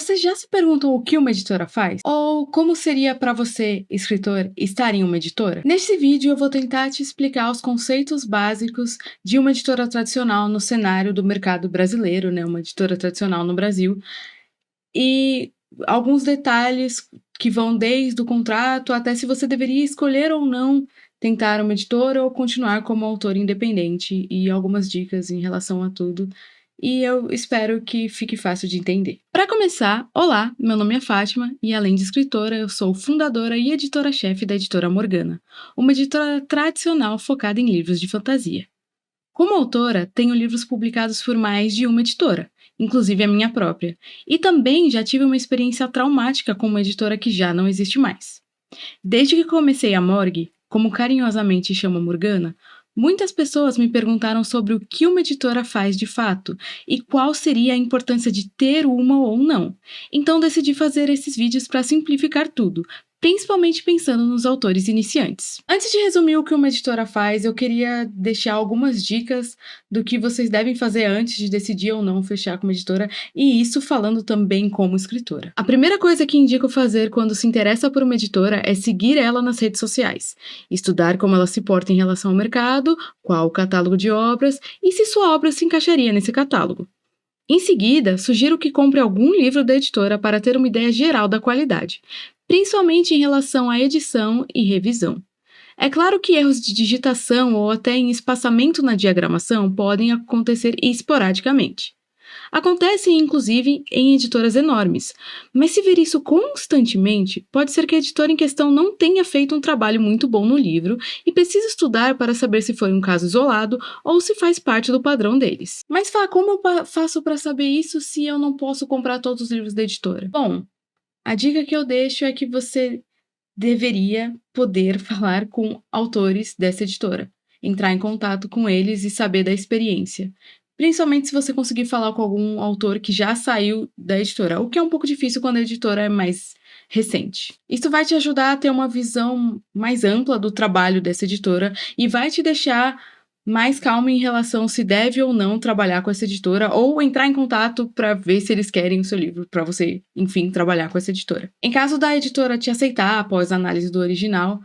Você já se perguntou o que uma editora faz? Ou como seria para você, escritor, estar em uma editora? Nesse vídeo eu vou tentar te explicar os conceitos básicos de uma editora tradicional no cenário do mercado brasileiro, né? Uma editora tradicional no Brasil. E alguns detalhes que vão desde o contrato até se você deveria escolher ou não tentar uma editora ou continuar como autor independente e algumas dicas em relação a tudo. E eu espero que fique fácil de entender. Para começar, olá, meu nome é Fátima e além de escritora, eu sou fundadora e editora-chefe da Editora Morgana, uma editora tradicional focada em livros de fantasia. Como autora, tenho livros publicados por mais de uma editora, inclusive a minha própria, e também já tive uma experiência traumática com uma editora que já não existe mais. Desde que comecei a Morgue, como carinhosamente chamo Morgana, muitas pessoas me perguntaram sobre o que uma editora faz de fato e qual seria a importância de ter uma ou não. Então decidi fazer esses vídeos para simplificar tudo, principalmente pensando nos autores iniciantes. Antes de resumir o que uma editora faz, eu queria deixar algumas dicas do que vocês devem fazer antes de decidir ou não fechar com uma editora, e isso falando também como escritora. A primeira coisa que indico fazer quando se interessa por uma editora é seguir ela nas redes sociais, estudar como ela se porta em relação ao mercado, qual o catálogo de obras e se sua obra se encaixaria nesse catálogo. Em seguida, sugiro que compre algum livro da editora para ter uma ideia geral da qualidade, principalmente em relação à edição e revisão. É claro que erros de digitação ou até em espaçamento na diagramação podem acontecer esporadicamente. Acontecem, inclusive, em editoras enormes, mas se ver isso constantemente, pode ser que a editora em questão não tenha feito um trabalho muito bom no livro e precise estudar para saber se foi um caso isolado ou se faz parte do padrão deles. Mas como eu faço para saber isso se eu não posso comprar todos os livros da editora? Bom, a dica que eu deixo é que você deveria poder falar com autores dessa editora, entrar em contato com eles e saber da experiência. Principalmente se você conseguir falar com algum autor que já saiu da editora, o que é um pouco difícil quando a editora é mais recente. Isso vai te ajudar a ter uma visão mais ampla do trabalho dessa editora e vai te deixar mais calmo em relação se deve ou não trabalhar com essa editora ou entrar em contato para ver se eles querem o seu livro para você, enfim, trabalhar com essa editora. Em caso da editora te aceitar após a análise do original,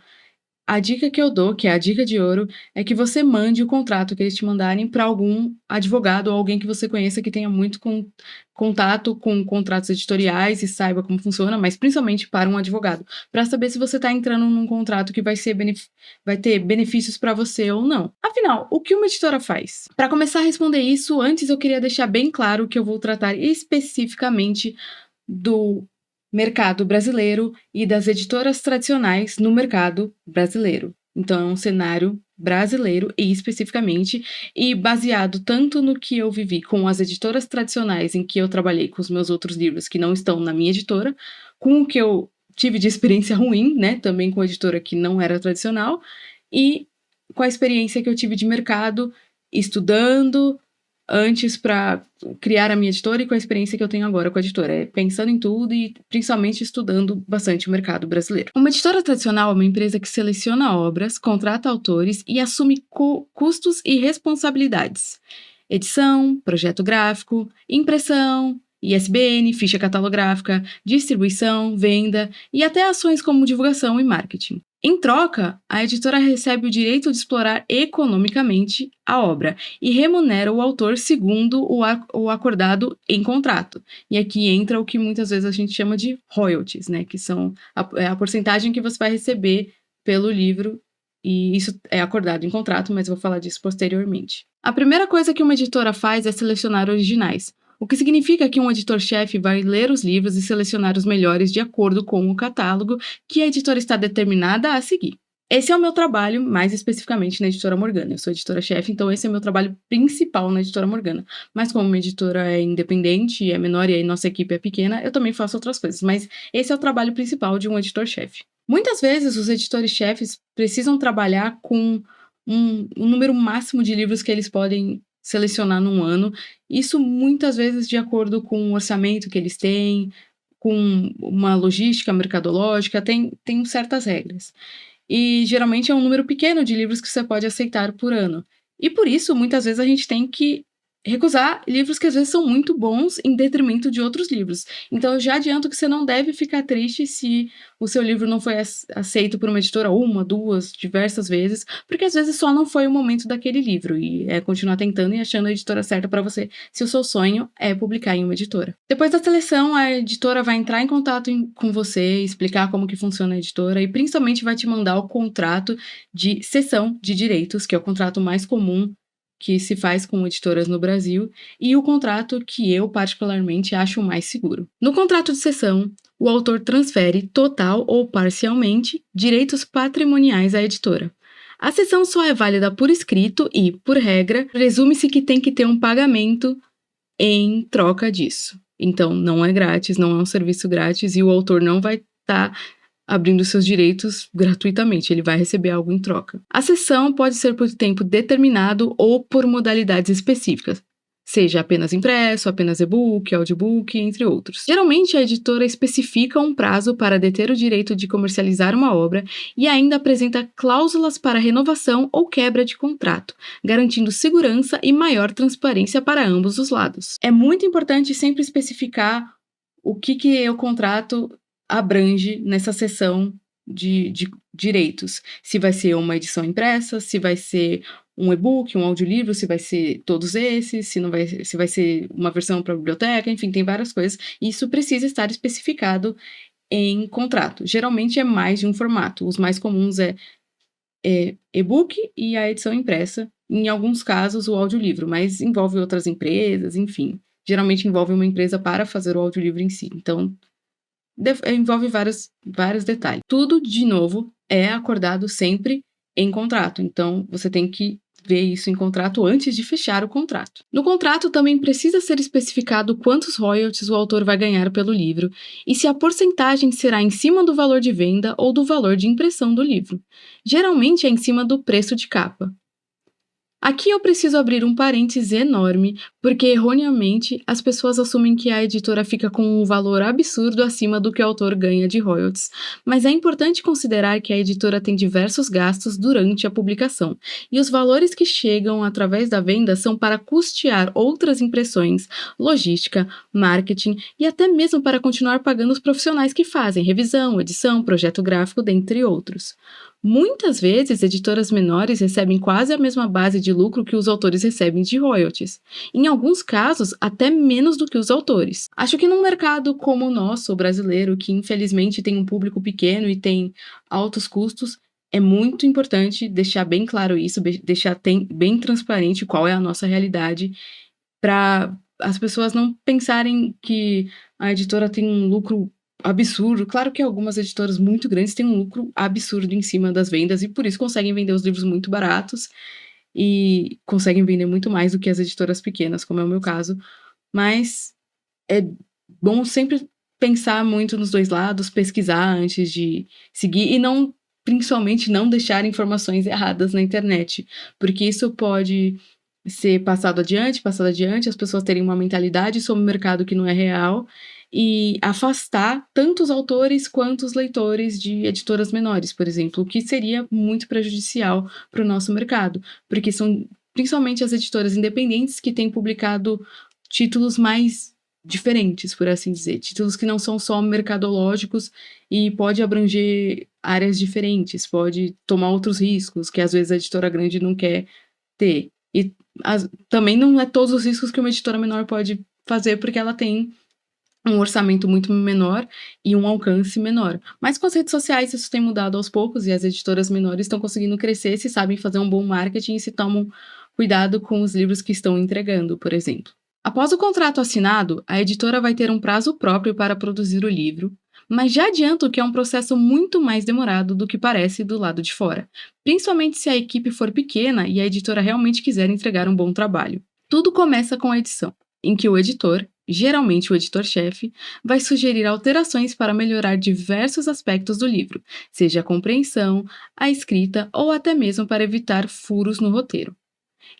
a dica que eu dou, que é a dica de ouro, é que você mande o contrato que eles te mandarem para algum advogado ou alguém que você conheça que tenha muito contato com contratos editoriais e saiba como funciona, mas principalmente para um advogado, para saber se você está entrando num contrato que vai ter benefícios para você ou não. Afinal, o que uma editora faz? Para começar a responder isso, antes eu queria deixar bem claro que eu vou tratar especificamente do mercado brasileiro e das editoras tradicionais no mercado brasileiro. Então, é um cenário brasileiro e especificamente, e baseado tanto no que eu vivi com as editoras tradicionais em que eu trabalhei com os meus outros livros que não estão na minha editora, com o que eu tive de experiência ruim, né, também com a editora que não era tradicional, e com a experiência que eu tive de mercado, estudando antes para criar a minha editora e com a experiência que eu tenho agora com a editora, pensando em tudo e principalmente estudando bastante o mercado brasileiro. Uma editora tradicional é uma empresa que seleciona obras, contrata autores e assume custos e responsabilidades. Edição, projeto gráfico, impressão, ISBN, ficha catalográfica, distribuição, venda e até ações como divulgação e marketing. Em troca, a editora recebe o direito de explorar economicamente a obra e remunera o autor segundo o acordado em contrato. E aqui entra o que muitas vezes a gente chama de royalties, né? Que são a porcentagem que você vai receber pelo livro, e isso é acordado em contrato, mas eu vou falar disso posteriormente. A primeira coisa que uma editora faz é selecionar originais, o que significa que um editor-chefe vai ler os livros e selecionar os melhores de acordo com o catálogo que a editora está determinada a seguir. Esse é o meu trabalho, mais especificamente na Editora Morgana. Eu sou editora-chefe, então esse é o meu trabalho principal na Editora Morgana. Mas como minha editora é independente, é menor e a nossa equipe é pequena, eu também faço outras coisas. Mas esse é o trabalho principal de um editor-chefe. Muitas vezes os editores-chefes precisam trabalhar com um número máximo de livros que eles podem selecionar num ano, isso muitas vezes de acordo com o orçamento que eles têm, com uma logística mercadológica, tem certas regras. E geralmente é um número pequeno de livros que você pode aceitar por ano. E por isso, muitas vezes a gente tem que recusar livros que às vezes são muito bons em detrimento de outros livros. Então eu já adianto que você não deve ficar triste se o seu livro não foi aceito por uma editora uma, duas, diversas vezes, porque às vezes só não foi o momento daquele livro, e é continuar tentando e achando a editora certa para você, se o seu sonho é publicar em uma editora. Depois da seleção, a editora vai entrar em contato com você, explicar como que funciona a editora e principalmente vai te mandar o contrato de cessão de direitos, que é o contrato mais comum que se faz com editoras no Brasil, e o contrato que eu particularmente acho mais seguro. No contrato de cessão, o autor transfere, total ou parcialmente, direitos patrimoniais à editora. A cessão só é válida por escrito e, por regra, presume-se que tem que ter um pagamento em troca disso. Então, não é grátis, não é um serviço grátis e o autor não vai estar abrindo seus direitos gratuitamente, ele vai receber algo em troca. A cessão pode ser por tempo determinado ou por modalidades específicas, seja apenas impresso, apenas e-book, audiobook, entre outros. Geralmente, a editora especifica um prazo para deter o direito de comercializar uma obra e ainda apresenta cláusulas para renovação ou quebra de contrato, garantindo segurança e maior transparência para ambos os lados. É muito importante sempre especificar o que o contrato abrange nessa seção de direitos. Se vai ser uma edição impressa, se vai ser um e-book, um audiolivro, se vai ser todos esses, se vai ser uma versão para a biblioteca, enfim, tem várias coisas. E isso precisa estar especificado em contrato. Geralmente é mais de um formato. Os mais comuns é e-book e a edição impressa. Em alguns casos, o audiolivro, mas envolve outras empresas, enfim. Geralmente envolve uma empresa para fazer o audiolivro em si. Então, envolve vários detalhes. Tudo, de novo, é acordado sempre em contrato. Então, você tem que ver isso em contrato antes de fechar o contrato. No contrato também precisa ser especificado quantos royalties o autor vai ganhar pelo livro e se a porcentagem será em cima do valor de venda ou do valor de impressão do livro. Geralmente é em cima do preço de capa. Aqui eu preciso abrir um parênteses enorme, porque erroneamente as pessoas assumem que a editora fica com um valor absurdo acima do que o autor ganha de royalties, mas é importante considerar que a editora tem diversos gastos durante a publicação, e os valores que chegam através da venda são para custear outras impressões, logística, marketing e até mesmo para continuar pagando os profissionais que fazem revisão, edição, projeto gráfico, dentre outros. Muitas vezes, editoras menores recebem quase a mesma base de lucro que os autores recebem de royalties. Em alguns casos, até menos do que os autores. Acho que num mercado como o nosso, o brasileiro, que infelizmente tem um público pequeno e tem altos custos, é muito importante deixar bem claro isso, deixar bem transparente qual é a nossa realidade, para as pessoas não pensarem que a editora tem um lucro absurdo. Claro que algumas editoras muito grandes têm um lucro absurdo em cima das vendas e por isso conseguem vender os livros muito baratos e conseguem vender muito mais do que as editoras pequenas, como é o meu caso. Mas é bom sempre pensar muito nos dois lados, pesquisar antes de seguir e não, principalmente, não deixar informações erradas na internet, porque isso pode ser passado adiante, as pessoas terem uma mentalidade sobre o mercado que não é real e afastar tanto os autores quanto os leitores de editoras menores, por exemplo, o que seria muito prejudicial para o nosso mercado, porque são principalmente as editoras independentes que têm publicado títulos mais diferentes, por assim dizer, títulos que não são só mercadológicos e pode abranger áreas diferentes, pode tomar outros riscos que às vezes a editora grande não quer ter. E também não é todos os riscos que uma editora menor pode fazer, porque ela tem um orçamento muito menor e um alcance menor. Mas com as redes sociais isso tem mudado aos poucos e as editoras menores estão conseguindo crescer, se sabem fazer um bom marketing e se tomam cuidado com os livros que estão entregando, por exemplo. Após o contrato assinado, a editora vai ter um prazo próprio para produzir o livro, mas já adianto que é um processo muito mais demorado do que parece do lado de fora, principalmente se a equipe for pequena e a editora realmente quiser entregar um bom trabalho. Tudo começa com a edição, em que o editor, geralmente o editor-chefe, vai sugerir alterações para melhorar diversos aspectos do livro, seja a compreensão, a escrita ou até mesmo para evitar furos no roteiro.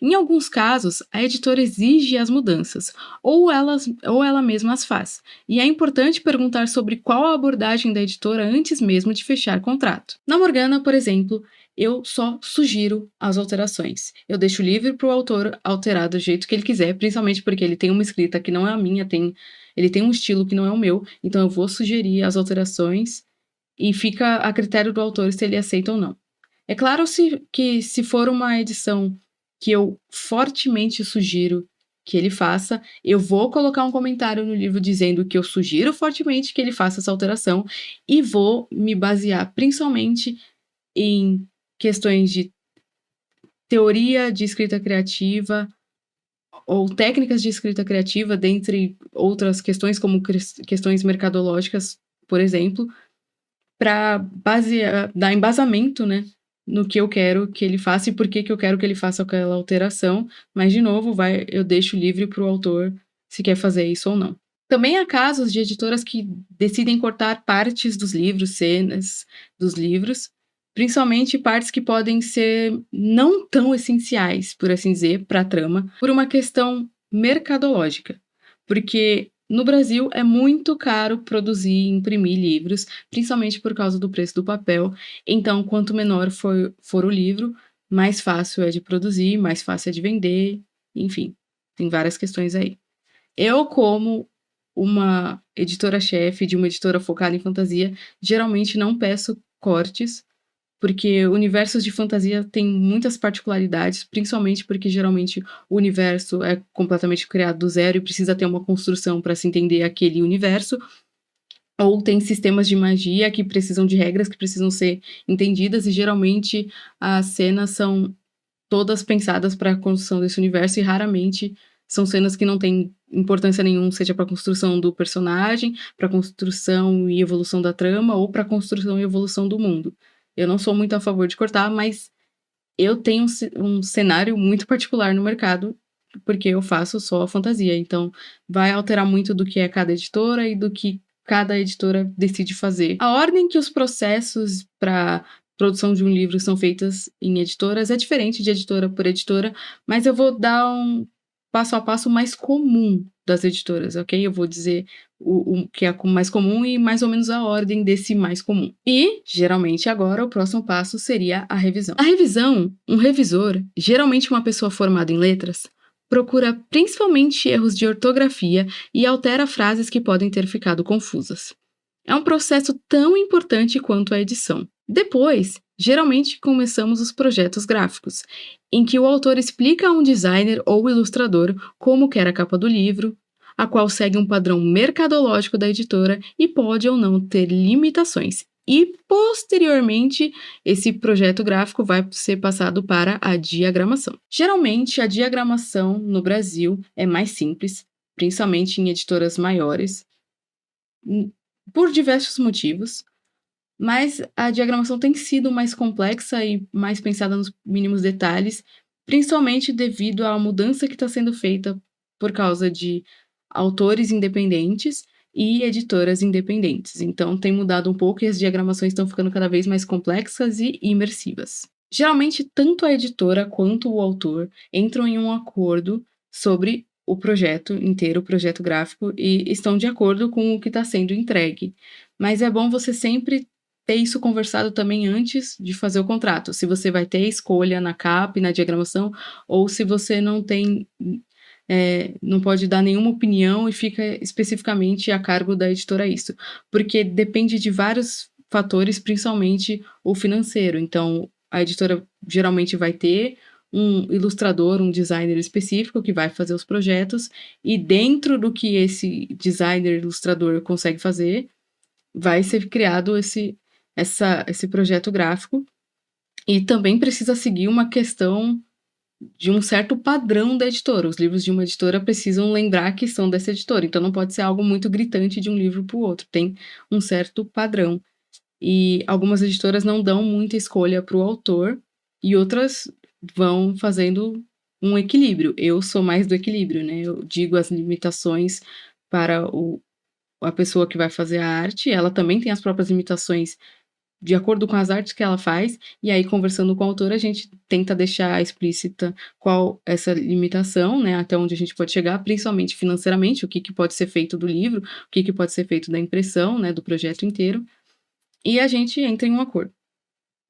Em alguns casos, a editora exige as mudanças, ou ela mesma as faz, e é importante perguntar sobre qual a abordagem da editora antes mesmo de fechar contrato. Na Morgana, por exemplo, eu só sugiro as alterações. Eu deixo livre para o autor alterar do jeito que ele quiser, principalmente porque ele tem uma escrita que não é a minha, ele tem um estilo que não é o meu, então eu vou sugerir as alterações e fica a critério do autor se ele aceita ou não. É claro que se for uma edição que eu fortemente sugiro que ele faça, eu vou colocar um comentário no livro dizendo que eu sugiro fortemente que ele faça essa alteração e vou me basear principalmente em questões de teoria de escrita criativa ou técnicas de escrita criativa, dentre outras questões, como questões mercadológicas, por exemplo, para dar embasamento, né, no que eu quero que ele faça e por que eu quero que ele faça aquela alteração, mas de novo, eu deixo livre para o autor se quer fazer isso ou não. Também há casos de editoras que decidem cortar partes dos livros, cenas dos livros, principalmente partes que podem ser não tão essenciais, por assim dizer, para a trama, por uma questão mercadológica. Porque no Brasil é muito caro produzir e imprimir livros, principalmente por causa do preço do papel. Então, quanto menor for o livro, mais fácil é de produzir, mais fácil é de vender, enfim, tem várias questões aí. Eu, como uma editora-chefe de uma editora focada em fantasia, geralmente não peço cortes, porque universos de fantasia têm muitas particularidades, principalmente porque geralmente o universo é completamente criado do zero e precisa ter uma construção para se entender aquele universo, ou tem sistemas de magia que precisam de regras que precisam ser entendidas, e geralmente as cenas são todas pensadas para a construção desse universo, e raramente são cenas que não têm importância nenhuma, seja para a construção do personagem, para a construção e evolução da trama, ou para a construção e evolução do mundo. Eu não sou muito a favor de cortar, mas eu tenho um cenário muito particular no mercado, porque eu faço só fantasia, então vai alterar muito do que é cada editora e do que cada editora decide fazer. A ordem que os processos para produção de um livro são feitas em editoras é diferente de editora por editora, mas eu vou dar um passo a passo mais comum das editoras, ok? Eu vou dizer o que é mais comum e mais ou menos a ordem desse mais comum. E, geralmente, agora o próximo passo seria a revisão. A revisão, um revisor, geralmente uma pessoa formada em letras, procura principalmente erros de ortografia e altera frases que podem ter ficado confusas. É um processo tão importante quanto a edição. Depois, geralmente começamos os projetos gráficos, em que o autor explica a um designer ou ilustrador como quer a capa do livro, a qual segue um padrão mercadológico da editora e pode ou não ter limitações. E, posteriormente, esse projeto gráfico vai ser passado para a diagramação. Geralmente, a diagramação no Brasil é mais simples, principalmente em editoras maiores, por diversos motivos, mas a diagramação tem sido mais complexa e mais pensada nos mínimos detalhes, principalmente devido à mudança que está sendo feita por causa de autores independentes e editoras independentes. Então, tem mudado um pouco e as diagramações estão ficando cada vez mais complexas e imersivas. Geralmente, tanto a editora quanto o autor entram em um acordo sobre o projeto inteiro, o projeto gráfico, e estão de acordo com o que está sendo entregue. Mas é bom você sempre ter isso conversado também antes de fazer o contrato. Se você vai ter escolha na capa e na diagramação, ou se você não tem, não pode dar nenhuma opinião e fica especificamente a cargo da editora isso. Porque depende de vários fatores, principalmente o financeiro. Então, a editora geralmente vai ter um ilustrador, um designer específico que vai fazer os projetos, e dentro do que esse designer, ilustrador consegue fazer, vai ser criado esse projeto gráfico, e também precisa seguir uma questão de um certo padrão da editora. Os livros de uma editora precisam lembrar que são dessa editora, então não pode ser algo muito gritante de um livro para o outro, tem um certo padrão. E algumas editoras não dão muita escolha para o autor, e outras vão fazendo um equilíbrio. Eu sou mais do equilíbrio, né? Eu digo as limitações para a pessoa que vai fazer a arte, ela também tem as próprias limitações de acordo com as artes que ela faz, e aí conversando com a autora a gente tenta deixar explícita qual essa limitação, né, até onde a gente pode chegar, principalmente financeiramente, o que pode ser feito do livro, o que pode ser feito da impressão, né, do projeto inteiro, e a gente entra em um acordo.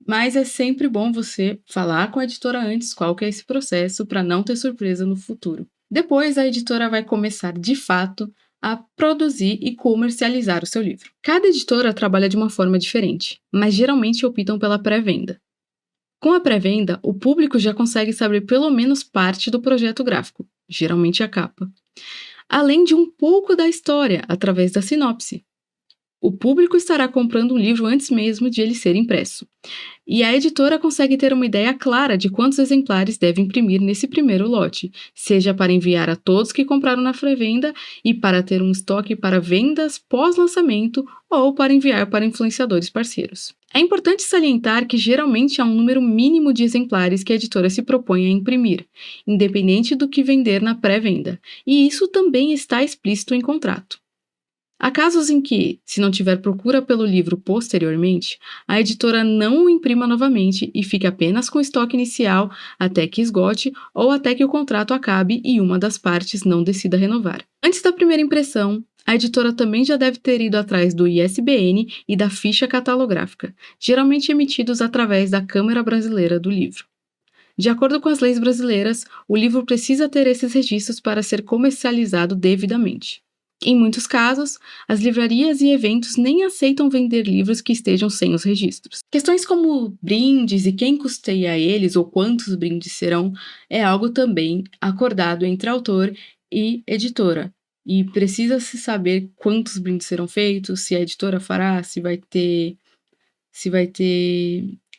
Mas é sempre bom você falar com a editora antes qual que é esse processo para não ter surpresa no futuro. Depois, a editora vai começar, de fato, a produzir e comercializar o seu livro. Cada editora trabalha de uma forma diferente, mas geralmente optam pela pré-venda. Com a pré-venda, o público já consegue saber pelo menos parte do projeto gráfico, geralmente a capa, além de um pouco da história através da sinopse. O público estará comprando um livro antes mesmo de ele ser impresso. E a editora consegue ter uma ideia clara de quantos exemplares deve imprimir nesse primeiro lote, seja para enviar a todos que compraram na pré-venda e para ter um estoque para vendas pós-lançamento ou para enviar para influenciadores parceiros. É importante salientar que geralmente há um número mínimo de exemplares que a editora se propõe a imprimir, independente do que vender na pré-venda, e isso também está explícito em contrato. Há casos em que, se não tiver procura pelo livro posteriormente, a editora não o imprima novamente e fique apenas com o estoque inicial até que esgote ou até que o contrato acabe e uma das partes não decida renovar. Antes da primeira impressão, a editora também já deve ter ido atrás do ISBN e da ficha catalográfica, geralmente emitidos através da Câmara Brasileira do Livro. De acordo com as leis brasileiras, o livro precisa ter esses registros para ser comercializado devidamente. Em muitos casos, as livrarias e eventos nem aceitam vender livros que estejam sem os registros. Questões como brindes e quem custeia eles ou quantos brindes serão é algo também acordado entre autor e editora. E precisa-se saber quantos brindes serão feitos, se a editora fará, se vai ter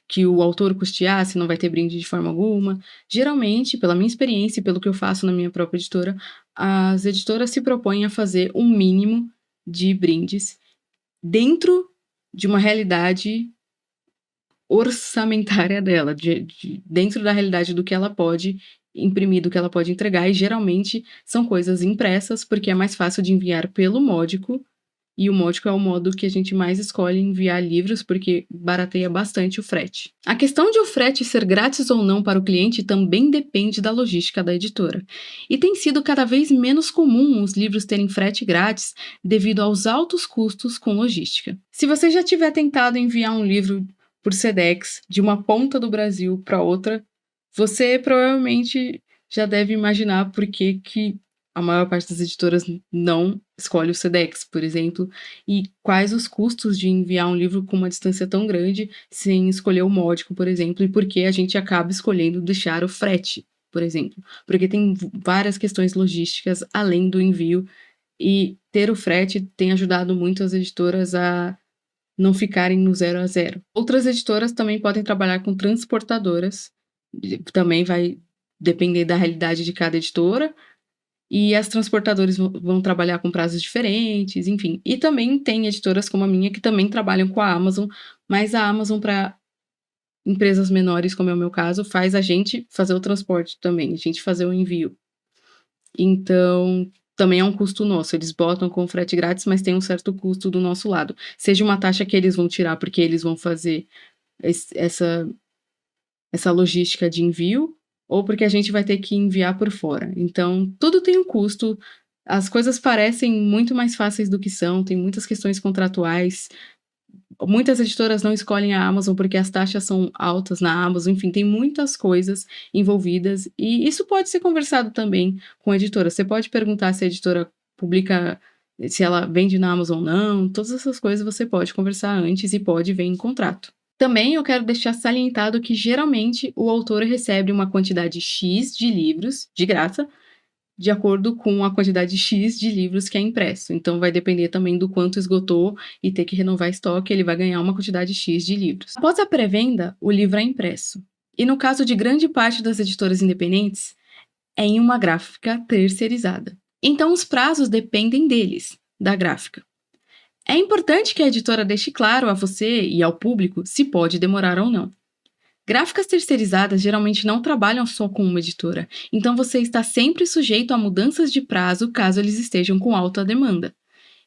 que o autor custear, se não vai ter brinde de forma alguma. Geralmente, pela minha experiência e pelo que eu faço na minha própria editora, as editoras se propõem a fazer um mínimo de brindes dentro de uma realidade orçamentária dela, dentro da realidade do que ela pode imprimir, do que ela pode entregar, e geralmente são coisas impressas, porque é mais fácil de enviar pelo Módico, e o Módico é o modo que a gente mais escolhe enviar livros, porque barateia bastante o frete. A questão de o frete ser grátis ou não para o cliente também depende da logística da editora. E tem sido cada vez menos comum os livros terem frete grátis devido aos altos custos com logística. Se você já tiver tentado enviar um livro por Sedex de uma ponta do Brasil para outra, você provavelmente já deve imaginar por que a maior parte das editoras não escolhe o Sedex, por exemplo, e quais os custos de enviar um livro com uma distância tão grande sem escolher o Módico, por exemplo, e por que a gente acaba escolhendo deixar o frete, por exemplo. Porque tem várias questões logísticas além do envio, e ter o frete tem ajudado muito as editoras a não ficarem no 0 a 0. Outras editoras também podem trabalhar com transportadoras, também vai depender da realidade de cada editora, e as transportadoras vão trabalhar com prazos diferentes, enfim. E também tem editoras como a minha que também trabalham com a Amazon, mas a Amazon, para empresas menores, como é o meu caso, faz a gente fazer o transporte também, a gente fazer o envio. Então, também é um custo nosso. Eles botam com frete grátis, mas tem um certo custo do nosso lado. Seja uma taxa que eles vão tirar porque eles vão fazer essa logística de envio, ou porque a gente vai ter que enviar por fora. Então, tudo tem um custo. As coisas parecem muito mais fáceis do que são, tem muitas questões contratuais. Muitas editoras não escolhem a Amazon porque as taxas são altas na Amazon, enfim, tem muitas coisas envolvidas, e isso pode ser conversado também com a editora. Você pode perguntar se a editora publica, se ela vende na Amazon ou não, todas essas coisas você pode conversar antes e pode ver em contrato. Também eu quero deixar salientado que geralmente o autor recebe uma quantidade X de livros, de graça, de acordo com a quantidade X de livros que é impresso. Então vai depender também do quanto esgotou e ter que renovar estoque, ele vai ganhar uma quantidade X de livros. Após a pré-venda, o livro é impresso. E no caso de grande parte das editoras independentes, é em uma gráfica terceirizada. Então os prazos dependem deles, da gráfica. É importante que a editora deixe claro a você e ao público se pode demorar ou não. Gráficas terceirizadas geralmente não trabalham só com uma editora, então você está sempre sujeito a mudanças de prazo caso eles estejam com alta demanda.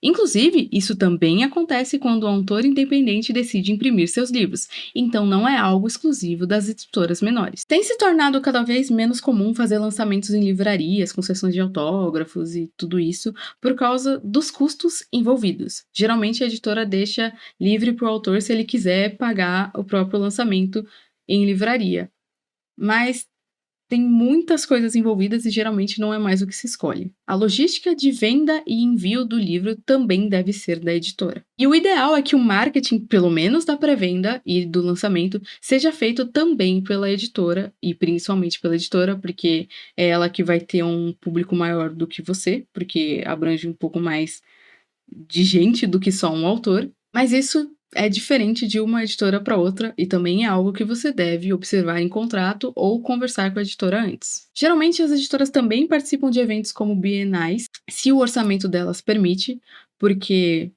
Inclusive, isso também acontece quando o autor independente decide imprimir seus livros, então não é algo exclusivo das editoras menores. Tem se tornado cada vez menos comum fazer lançamentos em livrarias, com sessões de autógrafos e tudo isso, por causa dos custos envolvidos. Geralmente a editora deixa livre para o autor se ele quiser pagar o próprio lançamento em livraria. Mas tem muitas coisas envolvidas e geralmente não é mais o que se escolhe. A logística de venda e envio do livro também deve ser da editora. E o ideal é que o marketing, pelo menos da pré-venda e do lançamento, seja feito também pela editora, e principalmente pela editora, porque é ela que vai ter um público maior do que você, porque abrange um pouco mais de gente do que só um autor, mas isso é diferente de uma editora para outra e também é algo que você deve observar em contrato ou conversar com a editora antes. Geralmente, as editoras também participam de eventos como bienais, se o orçamento delas permite, porque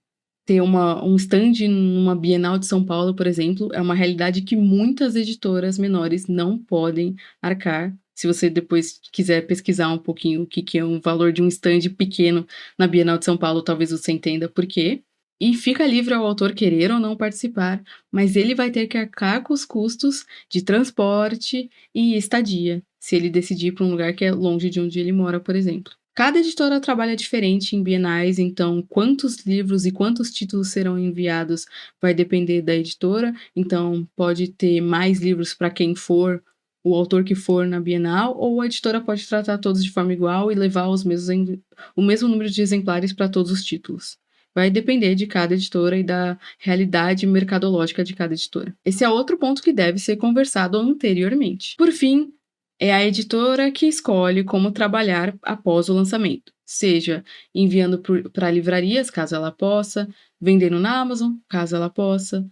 ter um stand numa Bienal de São Paulo, por exemplo, é uma realidade que muitas editoras menores não podem arcar. Se você depois quiser pesquisar um pouquinho o que é um valor de um stand pequeno na Bienal de São Paulo, talvez você entenda por quê. E fica livre ao autor querer ou não participar, mas ele vai ter que arcar com os custos de transporte e estadia, se ele decidir ir para um lugar que é longe de onde ele mora, por exemplo. Cada editora trabalha diferente em bienais, então quantos livros e quantos títulos serão enviados vai depender da editora. Então pode ter mais livros para quem for, o autor que for na Bienal, ou a editora pode tratar todos de forma igual e levar o mesmo número de exemplares para todos os títulos. Vai depender de cada editora e da realidade mercadológica de cada editora. Esse é outro ponto que deve ser conversado anteriormente. Por fim, é a editora que escolhe como trabalhar após o lançamento, seja enviando para livrarias, caso ela possa, vendendo na Amazon, caso ela possa,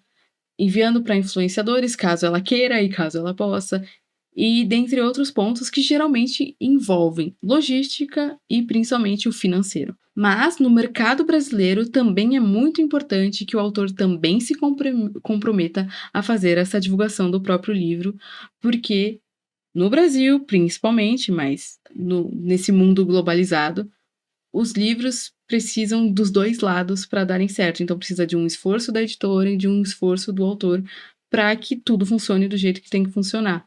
enviando para influenciadores, caso ela queira e caso ela possa, e dentre outros pontos que geralmente envolvem logística e principalmente o financeiro. Mas no mercado brasileiro também é muito importante que o autor também se comprometa a fazer essa divulgação do próprio livro, porque no Brasil, principalmente, mas nesse mundo globalizado, os livros precisam dos dois lados para darem certo. Então, precisa de um esforço da editora e de um esforço do autor para que tudo funcione do jeito que tem que funcionar.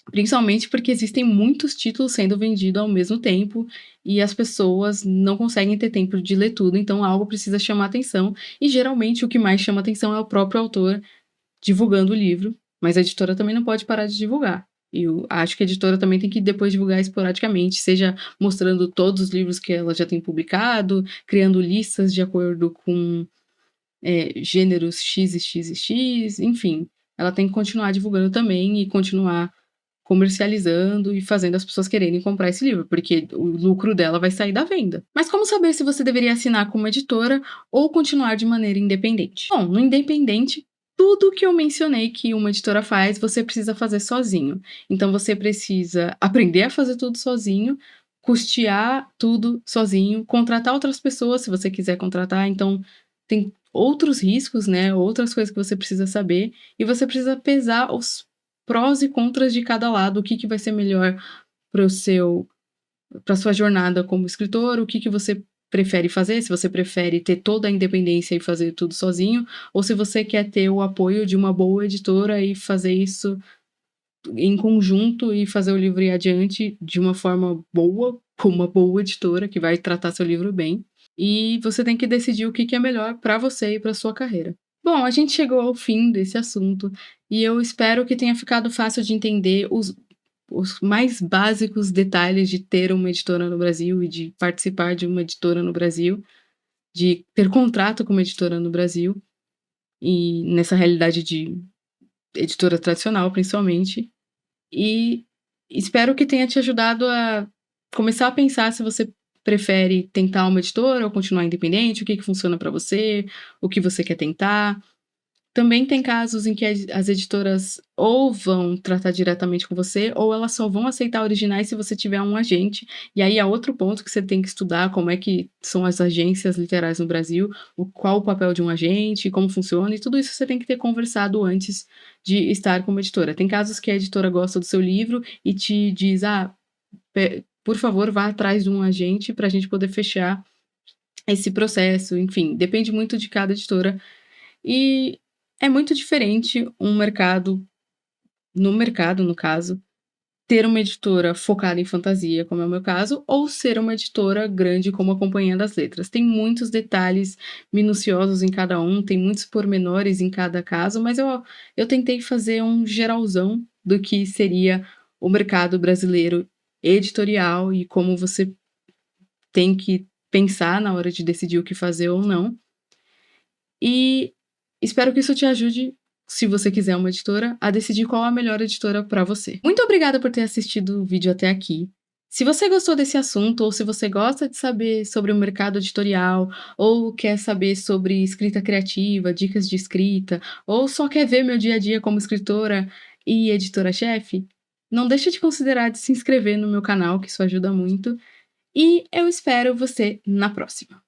Principalmente porque existem muitos títulos sendo vendidos ao mesmo tempo e as pessoas não conseguem ter tempo de ler tudo, então algo precisa chamar atenção. E geralmente o que mais chama atenção é o próprio autor divulgando o livro, mas a editora também não pode parar de divulgar. E eu acho que a editora também tem que depois divulgar esporadicamente, seja mostrando todos os livros que ela já tem publicado, criando listas de acordo com gêneros X e X e X, enfim. Ela tem que continuar divulgando também e continuar comercializando e fazendo as pessoas quererem comprar esse livro, porque o lucro dela vai sair da venda. Mas como saber se você deveria assinar como editora ou continuar de maneira independente? Bom, no independente, tudo que eu mencionei que uma editora faz, você precisa fazer sozinho. Então você precisa aprender a fazer tudo sozinho, custear tudo sozinho, contratar outras pessoas se você quiser contratar. Então tem outros riscos, né? Outras coisas que você precisa saber e você precisa pesar os prós e contras de cada lado, o que vai ser melhor para sua jornada como escritor, o que você prefere fazer, se você prefere ter toda a independência e fazer tudo sozinho, ou se você quer ter o apoio de uma boa editora e fazer isso em conjunto e fazer o livro ir adiante de uma forma boa, com uma boa editora que vai tratar seu livro bem. E você tem que decidir o que é melhor para você e para sua carreira. Bom, a gente chegou ao fim desse assunto e eu espero que tenha ficado fácil de entender os mais básicos detalhes de ter uma editora no Brasil e de participar de uma editora no Brasil, de ter contrato com uma editora no Brasil e nessa realidade de editora tradicional, principalmente. E espero que tenha te ajudado a começar a pensar se você prefere tentar uma editora ou continuar independente, o que funciona para você, o que você quer tentar. Também tem casos em que as editoras ou vão tratar diretamente com você, ou elas só vão aceitar originais se você tiver um agente. E aí é outro ponto que você tem que estudar, como é que são as agências literárias no Brasil, qual o papel de um agente, como funciona, e tudo isso você tem que ter conversado antes de estar com uma editora. Tem casos que a editora gosta do seu livro e te diz, por favor, vá atrás de um agente para a gente poder fechar esse processo, enfim, depende muito de cada editora. E é muito diferente no mercado, no caso, ter uma editora focada em fantasia, como é o meu caso, ou ser uma editora grande como a Companhia das Letras. Tem muitos detalhes minuciosos em cada um, tem muitos pormenores em cada caso, mas eu tentei fazer um geralzão do que seria o mercado brasileiro editorial e como você tem que pensar na hora de decidir o que fazer ou não. E espero que isso te ajude, se você quiser uma editora, a decidir qual a melhor editora para você. Muito obrigada por ter assistido o vídeo até aqui. Se você gostou desse assunto, ou se você gosta de saber sobre o mercado editorial, ou quer saber sobre escrita criativa, dicas de escrita, ou só quer ver meu dia a dia como escritora e editora-chefe, não deixe de considerar de se inscrever no meu canal, que isso ajuda muito. E eu espero você na próxima.